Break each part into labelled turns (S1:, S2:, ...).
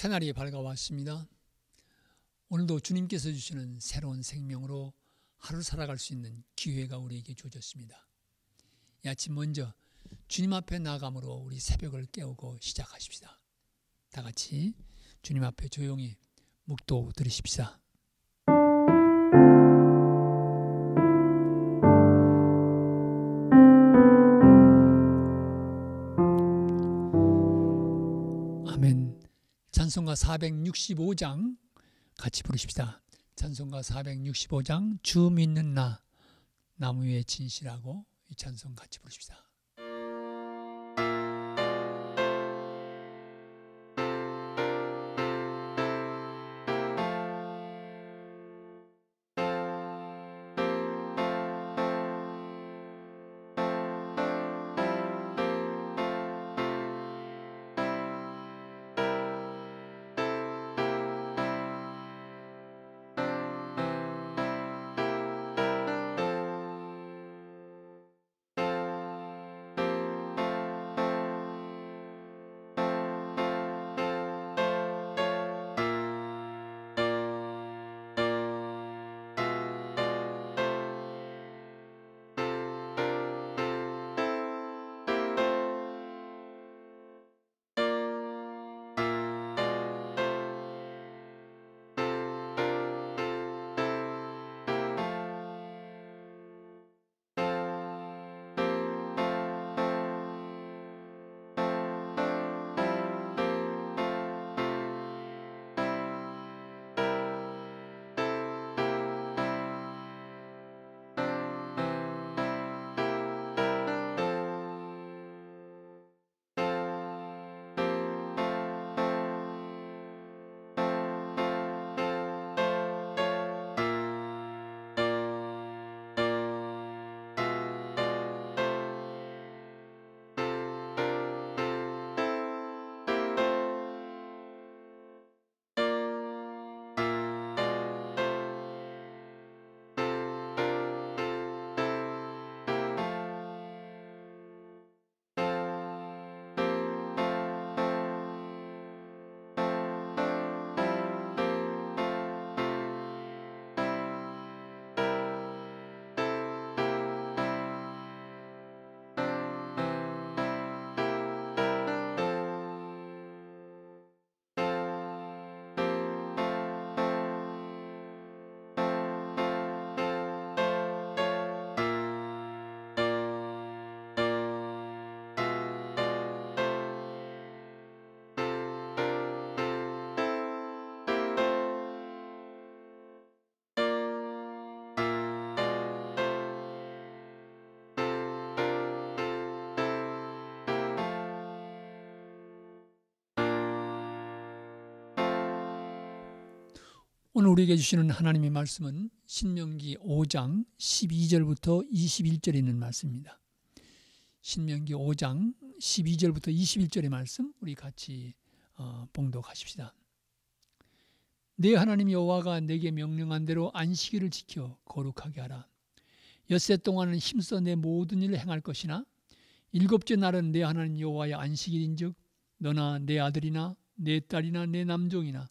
S1: 새날이 밝아왔습니다. 오늘도 주님께서 주시는 새로운 생명으로 하루 살아갈 수 있는 기회가 우리에게 주어졌습니다. 이 아침 먼저 주님 앞에 나아감으로 우리 새벽을 깨우고 시작하십시다. 다 같이 주님 앞에 조용히 묵도 들으십시다. 아멘. 찬송가 465장 같이 부르십시다. 찬송가 465장 주 믿는 나 나무 위에 진실하고 이 찬송 같이 부르십시다. 오늘 우리에게 주시는 하나님의 말씀은 신명기 5장 12절부터 21절에 있는 말씀입니다. 신명기 5장 12절부터 21절의 말씀 우리 같이 봉독하십시다. 내 하나님 여호와가 내게 명령한 대로 안식일을 지켜 거룩하게 하라. 엿새 동안은 힘써 내 모든 일을 행할 것이나 일곱째 날은 내 하나님 여호와의 안식일인즉 너나 내 아들이나 내 딸이나 내 남종이나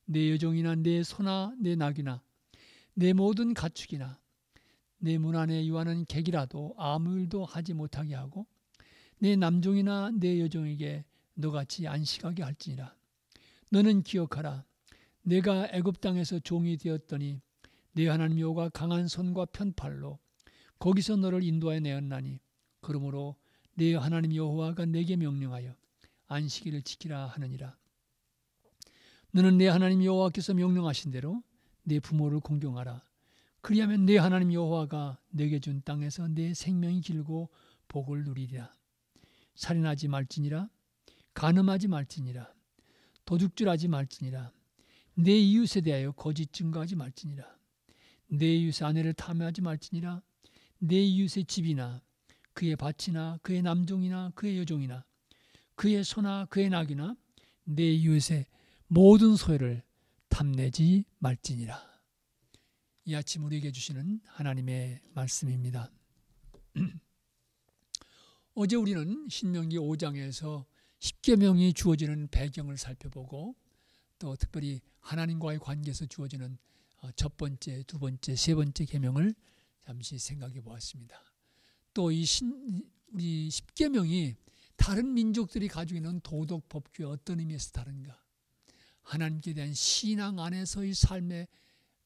S1: 내 여종이나 내 소나 내 낙이나 내 모든 가축이나 내 문 안에 유하는 객이라도 아무 일도 하지 못하게 하고 내 남종이나 내 여종에게 너같이 안식하게 할지니라. 너는 기억하라. 내가 애굽 땅에서 종이 되었더니 내 하나님 여호와가 강한 손과 편팔로 거기서 너를 인도하여 내었나니 그러므로 내 하나님 여호와가 내게 명령하여 안식일을 지키라 하느니라. 너는 내 하나님 여호와께서 명령하신 대로 내 부모를 공경하라. 그리하면 내 하나님 여호와가 내게 준 땅에서 내 생명이 길고 복을 누리리라. 살인하지 말지니라. 간음하지 말지니라. 도둑질하지 말지니라. 내 이웃에 대하여 거짓 증거하지 말지니라. 내 이웃의 아내를 탐하지 말지니라. 내 이웃의 집이나 그의 밭이나 그의 남종이나 그의 여종이나 그의 소나 그의 낙이나 내 이웃의 모든 소유를 탐내지 말지니라. 이 아침 우리에게 주시는 하나님의 말씀입니다. 어제 우리는 신명기 5장에서 십계명이 주어지는 배경을 살펴보고 또 특별히 하나님과의 관계에서 주어지는 첫 번째, 두 번째, 세 번째 계명을 잠시 생각해 보았습니다. 또 우리 십계명이 다른 민족들이 가지고 있는 도덕 법규에 어떤 의미에서 다른가? 하나님께 대한 신앙 안에서의 삶의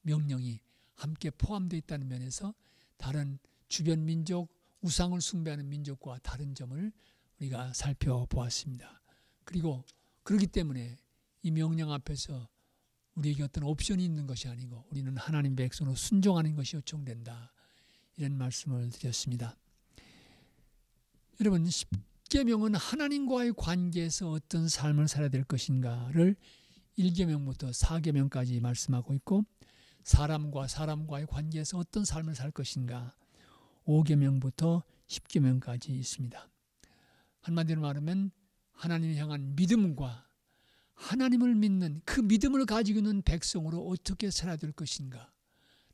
S1: 명령이 함께 포함되어 있다는 면에서 다른 주변 민족, 우상을 숭배하는 민족과 다른 점을 우리가 살펴보았습니다. 그리고 그렇기 때문에 이 명령 앞에서 우리에게 어떤 옵션이 있는 것이 아니고 우리는 하나님 백성으로 순종하는 것이 요청된다. 이런 말씀을 드렸습니다. 여러분, 십계명은 하나님과의 관계에서 어떤 삶을 살아야 될 것인가를 1계명부터 4계명까지 말씀하고 있고, 사람과 사람과의 관계에서 어떤 삶을 살 것인가 5계명부터 10계명까지 있습니다. 한마디로 말하면 하나님을 향한 믿음과 하나님을 믿는 그 믿음을 가지고 있는 백성으로 어떻게 살아야 될 것인가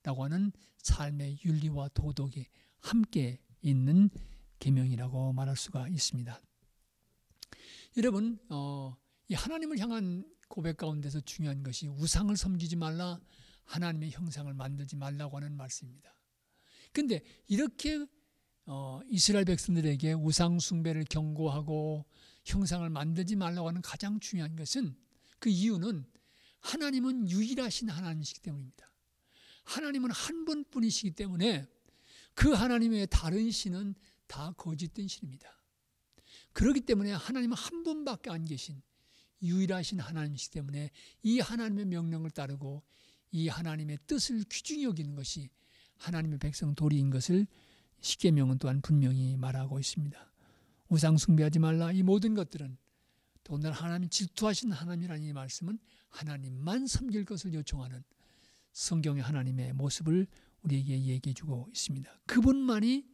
S1: 라고 하는 삶의 윤리와 도덕이 함께 있는 계명이라고 말할 수가 있습니다. 여러분, 이 하나님을 향한 고백 가운데서 중요한 것이 우상을 섬기지 말라, 하나님의 형상을 만들지 말라고 하는 말씀입니다. 그런데 이렇게 이스라엘 백성들에게 우상 숭배를 경고하고 형상을 만들지 말라고 하는 가장 중요한 것은, 그 이유는 하나님은 유일하신 하나님이시기 때문입니다. 하나님은 한 분뿐이시기 때문에 그 하나님 외에 다른 신은 다 거짓된 신입니다. 그렇기 때문에 하나님은 한 분밖에 안 계신 유일하신 하나님이시기 때문에 이 하나님의 명령을 따르고 이 하나님의 뜻을 귀중히 여기는 것이 하나님의 백성 도리인 것을 십계명은 또한 분명히 말하고 있습니다. 우상 숭배하지 말라, 이 모든 것들은 더군다나 하나님 질투하신 하나님이라는 이 말씀은 하나님만 섬길 것을 요청하는 성경의 하나님의 모습을 우리에게 얘기해 주고 있습니다. 그분만이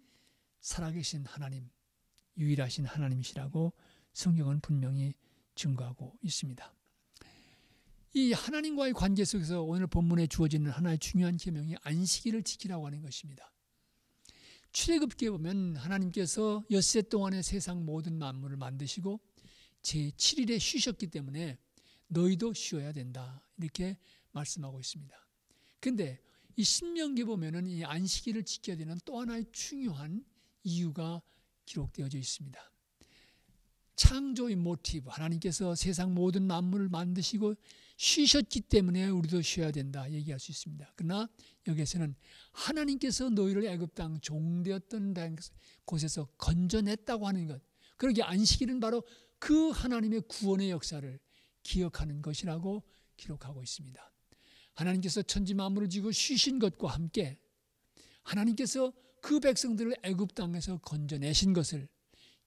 S1: 살아계신 하나님, 유일하신 하나님이시라고 성경은 분명히 증거하고 있습니다. 이 하나님과의 관계 속에서 오늘 본문에 주어지는 하나의 중요한 계명이 안식일을 지키라고 하는 것입니다. 출애굽기에 보면 하나님께서 엿새 동안에 세상 모든 만물을 만드시고 제7일에 쉬셨기 때문에 너희도 쉬어야 된다, 이렇게 말씀하고 있습니다. 그런데 이 신명기에 보면은 이 안식일을 지켜야 되는 또 하나의 중요한 이유가 기록되어져 있습니다. 창조의 모티브, 하나님께서 세상 모든 만물을 만드시고 쉬셨기 때문에 우리도 쉬어야 된다 얘기할 수 있습니다. 그러나 여기에서는 하나님께서 너희를 애굽 땅 종되었던 곳에서 건져냈다고 하는 것, 그러기에 안식일은 바로 그 하나님의 구원의 역사를 기억하는 것이라고 기록하고 있습니다. 하나님께서 천지 만물을 지고 쉬신 것과 함께 하나님께서 그 백성들을 애굽 땅에서 건져내신 것을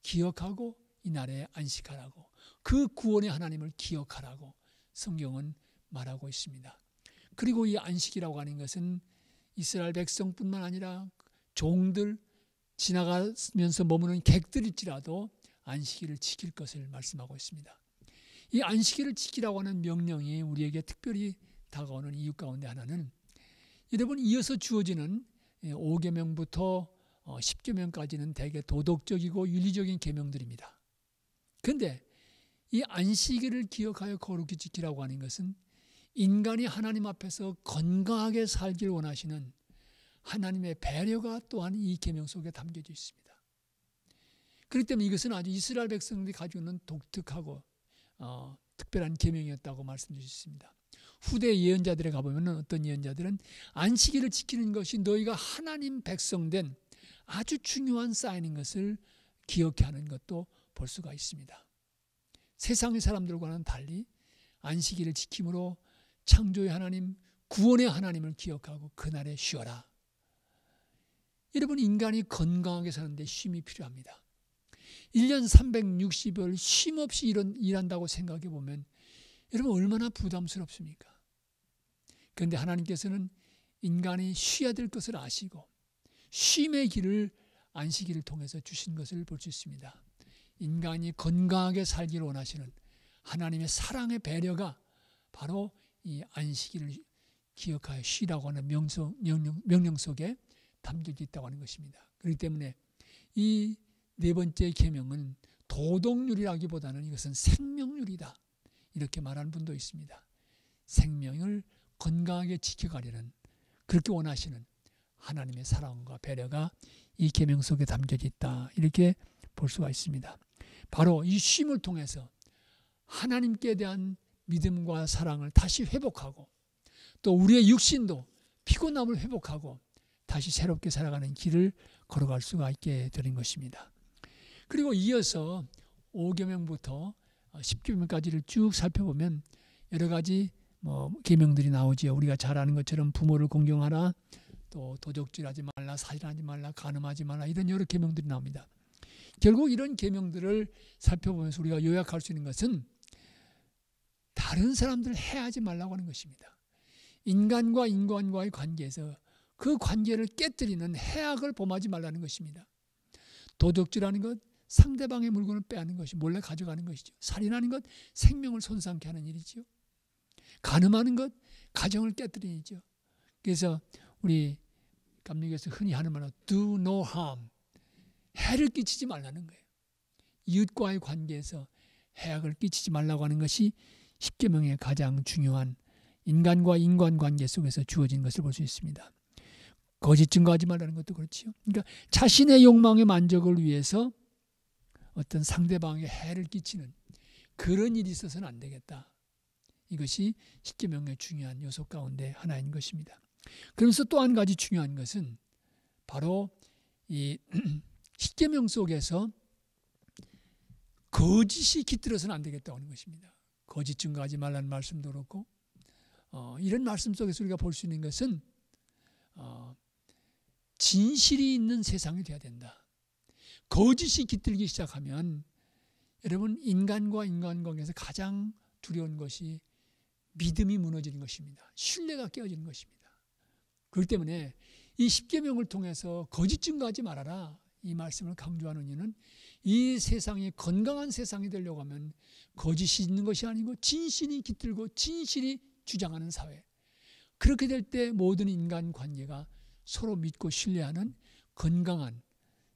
S1: 기억하고 이날에 안식하라고, 그 구원의 하나님을 기억하라고 성경은 말하고 있습니다. 그리고 이 안식이라고 하는 것은 이스라엘 백성뿐만 아니라 종들, 지나가면서 머무는 객들일지라도 안식일을 지킬 것을 말씀하고 있습니다. 이 안식일을 지키라고 하는 명령이 우리에게 특별히 다가오는 이유 가운데 하나는, 여러분, 이어서 주어지는 5계명부터 10계명까지는 대개 도덕적이고 윤리적인 계명들입니다. 그런데 이 안식일을 기억하여 거룩히 지키라고 하는 것은 인간이 하나님 앞에서 건강하게 살길 원하시는 하나님의 배려가 또한 이 계명 속에 담겨져 있습니다. 그렇기 때문에 이것은 아주 이스라엘 백성들이 가지고 있는 독특하고 특별한 계명이었다고 말씀드릴 수 있습니다. 후대 예언자들에 가보면 어떤 예언자들은 안식일을 지키는 것이 너희가 하나님 백성된 아주 중요한 사인인 것을 기억해 하는 것도 볼 수가 있습니다. 세상의 사람들과는 달리 안식일을 지킴으로 창조의 하나님, 구원의 하나님을 기억하고 그날에 쉬어라. 여러분, 인간이 건강하게 사는데 쉼이 필요합니다. 1년 360일 쉼 없이 일한다고 생각해 보면 여러분 얼마나 부담스럽습니까? 그런데 하나님께서는 인간이 쉬어야 될 것을 아시고 쉼의 길을 안식일을 통해서 주신 것을 볼 수 있습니다. 인간이 건강하게 살기를 원하시는 하나님의 사랑의 배려가 바로 이 안식일을 기억하여 쉬라고 하는 명령 속에 담겨져 있다고 하는 것입니다. 그렇기 때문에 이 네 번째 계명은 도덕률이라기보다는 이것은 생명률이다, 이렇게 말하는 분도 있습니다. 생명을 건강하게 지켜가려는, 그렇게 원하시는 하나님의 사랑과 배려가 이 계명 속에 담겨져 있다, 이렇게 볼 수가 있습니다. 바로 이 쉼을 통해서 하나님께 대한 믿음과 사랑을 다시 회복하고, 또 우리의 육신도 피곤함을 회복하고 다시 새롭게 살아가는 길을 걸어갈 수가 있게 되는 것입니다. 그리고 이어서 5계명부터 10계명까지를 쭉 살펴보면 여러 가지 계명들이 나오지요. 우리가 잘 아는 것처럼 부모를 공경하라, 또 도적질하지 말라, 살인하지 말라, 간음하지 말라, 이런 여러 계명들이 나옵니다. 결국 이런 계명들을 살펴보면서 우리가 요약할 수 있는 것은 다른 사람들을 해하지 말라고 하는 것입니다. 인간과 인간과의 관계에서 그 관계를 깨뜨리는 해악을 범하지 말라는 것입니다. 도적질하는 것, 상대방의 물건을 빼앗는 것이, 몰래 가져가는 것이죠. 살인하는 것, 생명을 손상케 하는 일이죠. 간음하는 것, 가정을 깨뜨리는 일이죠. 그래서 우리 감리교에서 흔히 하는 말은 do no harm, 해를 끼치지 말라는 거예요. 이웃과의 관계에서 해악을 끼치지 말라고 하는 것이 10계명의 가장 중요한 인간과 인간관계 속에서 주어진 것을 볼 수 있습니다. 거짓 증거하지 말라는 것도 그렇지요. 그러니까 자신의 욕망의 만족을 위해서 어떤 상대방에게 해를 끼치는 그런 일이 있어서는 안 되겠다. 이것이 10계명의 중요한 요소 가운데 하나인 것입니다. 그러면서 또 한 가지 중요한 것은 바로 이 10계명 속에서 거짓이 깃들어서는 안 되겠다고 하는 것입니다. 거짓 증거하지 말라는 말씀도 그렇고, 이런 말씀 속에서 우리가 볼 수 있는 것은 진실이 있는 세상이 되어야 된다. 거짓이 깃들기 시작하면 여러분, 인간과 인간관계에서 가장 두려운 것이 믿음이 무너지는 것입니다. 신뢰가 깨어지는 것입니다. 그렇기 때문에 이 10계명을 통해서 거짓 증거하지 말아라, 이 말씀을 강조하는 이유는 이 세상이 건강한 세상이 되려고 하면 거짓이 있는 것이 아니고 진실이 깃들고 진실이 주장하는 사회, 그렇게 될 때 모든 인간관계가 서로 믿고 신뢰하는 건강한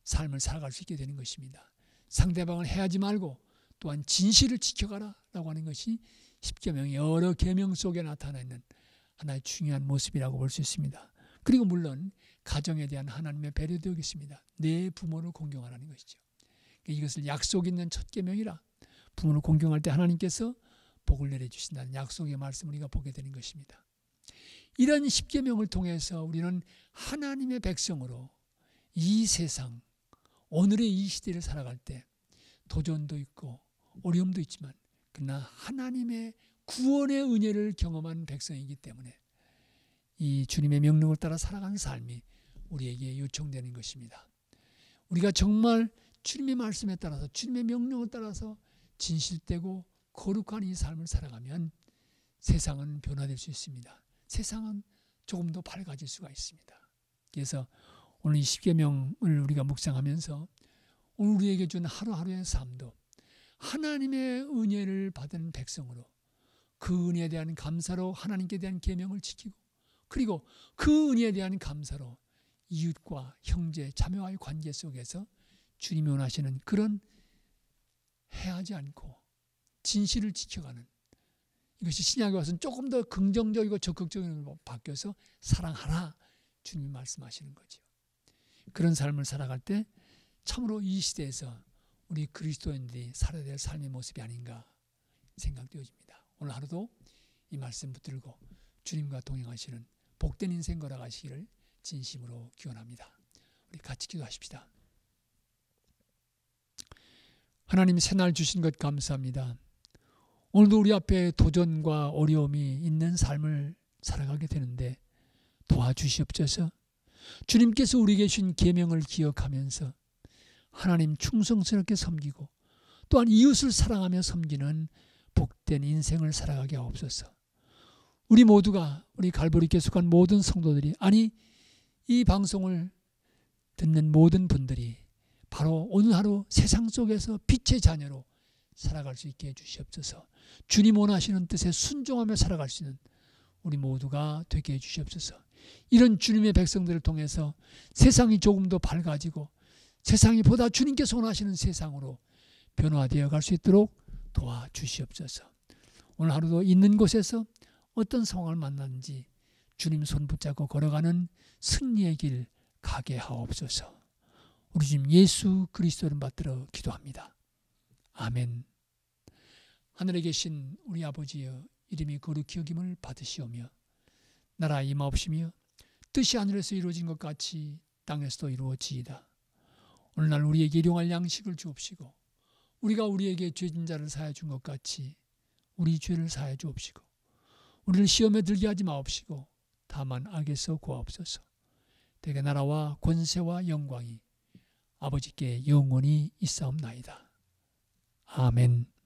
S1: 삶을 살아갈 수 있게 되는 것입니다. 상대방을 해하지 말고 또한 진실을 지켜가라 라고 하는 것이 10계명의 여러 계명 속에 나타나 있는 하나의 중요한 모습이라고 볼 수 있습니다. 그리고 물론 가정에 대한 하나님의 배려도 여기 있습니다. 내 부모를 공경하라는 것이죠. 이것을 약속 있는 첫 계명이라, 부모를 공경할 때 하나님께서 복을 내려주신다는 약속의 말씀을 우리가 보게 되는 것입니다. 이런 10계명을 통해서 우리는 하나님의 백성으로 이 세상, 오늘의 이 시대를 살아갈 때 도전도 있고 어려움도 있지만 그러나 하나님의 구원의 은혜를 경험한 백성이기 때문에 이 주님의 명령을 따라 살아가는 삶이 우리에게 요청되는 것입니다. 우리가 정말 주님의 말씀에 따라서, 주님의 명령을 따라서 진실되고 거룩한 이 삶을 살아가면 세상은 변화될 수 있습니다. 세상은 조금 더 밝아질 수가 있습니다. 그래서 오늘 이 10계명을 우리가 묵상하면서 오늘 우리에게 준 하루하루의 삶도 하나님의 은혜를 받은 백성으로 그 은혜에 대한 감사로 하나님께 대한 계명을 지키고, 그리고 그 은혜에 대한 감사로 이웃과 형제, 자매와의 관계 속에서 주님이 원하시는 그런 해하지 않고 진실을 지켜가는, 이것이 신약에 와서는 조금 더 긍정적이고 적극적인 걸로 바뀌어서 사랑하라, 주님이 말씀하시는 거죠. 그런 삶을 살아갈 때 참으로 이 시대에서 우리 그리스도인들이 살아야 될 삶의 모습이 아닌가 생각되어집니다. 오늘 하루도 이 말씀 붙들고 주님과 동행하시는 복된 인생 걸어가시기를 진심으로 기원합니다. 우리 같이 기도하십시다. 하나님, 새날 주신 것 감사합니다. 오늘도 우리 앞에 도전과 어려움이 있는 삶을 살아가게 되는데 도와주시옵소서. 주님께서 우리에게 주신 계명을 기억하면서 하나님 충성스럽게 섬기고 또한 이웃을 사랑하며 섬기는 복된 인생을 살아가게 하옵소서. 우리 모두가, 우리 갈보리교회 속한 모든 성도들이, 아니 이 방송을 듣는 모든 분들이 바로 오늘 하루 세상 속에서 빛의 자녀로 살아갈 수 있게 해주시옵소서. 주님 원하시는 뜻에 순종하며 살아갈 수 있는 우리 모두가 되게 해주시옵소서. 이런 주님의 백성들을 통해서 세상이 조금 더 밝아지고 세상이 보다 주님께서 원하시는 세상으로 변화되어 갈 수 있도록 도와주시옵소서. 오늘 하루도 있는 곳에서 어떤 상황을 만났는지 주님 손 붙잡고 걸어가는 승리의 길 가게 하옵소서. 우리 주님 예수 그리스도를 받들어 기도합니다. 아멘. 하늘에 계신 우리 아버지여, 이름이 거룩히 여김을 받으시오며 나라 임하옵시며 뜻이 하늘에서 이루어진 것 같이 땅에서도 이루어지이다. 오늘날 우리에게 일용할 양식을 주옵시고 우리가 우리에게 죄진 자를 사하여 준 것 같이 우리 죄를 사하여 주옵시고 우리를 시험에 들게 하지 마옵시고 다만 악에서 구하옵소서. 대개 나라와 권세와 영광이 아버지께 영원히 있사옵나이다. 아멘.